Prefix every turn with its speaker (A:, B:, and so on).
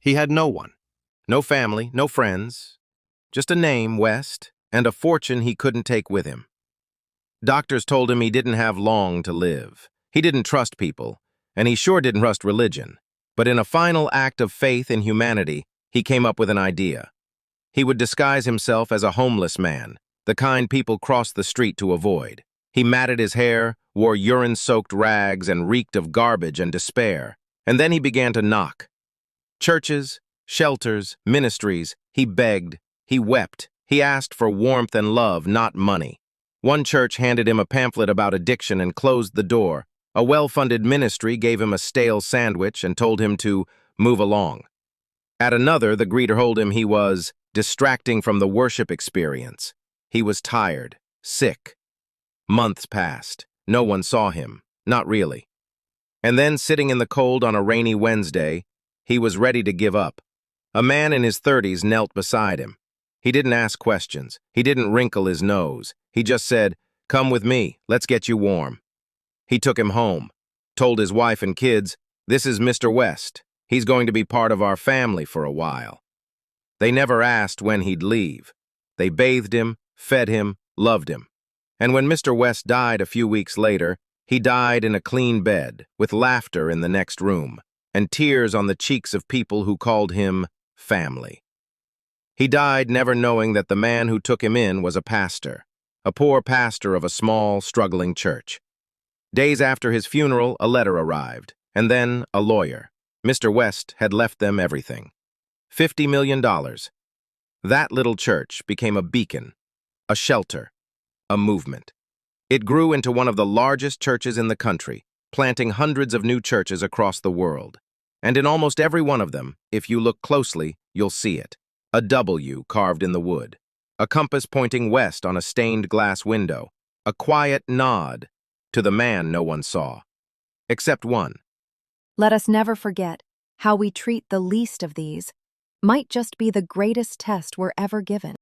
A: He had no one. No family, no friends. Just a name, West, and a fortune he couldn't take with him. Doctors told him he didn't have long to live. He didn't trust people, and he sure didn't trust religion. But in a final act of faith in humanity, he came up with an idea. He would disguise himself as a homeless man, the kind people crossed the street to avoid. He matted his hair, wore urine-soaked rags, and reeked of garbage and despair. And then he began to knock. Churches, shelters, ministries, he begged, he wept, he asked for warmth and love, not money. One church handed him a pamphlet about addiction and closed the door. A well-funded ministry gave him a stale sandwich and told him to move along. At another, the greeter told him he was distracting from the worship experience. He was tired, sick. Months passed. No one saw him, not really. And then, sitting in the cold on a rainy Wednesday, he was ready to give up. A man in his 30s knelt beside him. He didn't ask questions. He didn't wrinkle his nose. He just said, "Come with me, let's get you warm." He took him home, told his wife and kids, "This is Mr. West. He's going to be part of our family for a while." They never asked when he'd leave. They bathed him, fed him, loved him. And when Mr. West died a few weeks later, he died in a clean bed, with laughter in the next room, and tears on the cheeks of people who called him family. He died never knowing that the man who took him in was a pastor, a poor pastor of a small, struggling church. Days after his funeral, a letter arrived, and then a lawyer. Mr. West had left them everything. $50 million. That little church became a beacon, a shelter, a movement. It grew into one of the largest churches in the country, planting hundreds of new churches across the world. And in almost every one of them, if you look closely, you'll see it. A W carved in the wood, a compass pointing west on a stained glass window, a quiet nod to the man no one saw, except one.
B: Let us never forget, how we treat the least of these might just be the greatest test we're ever given.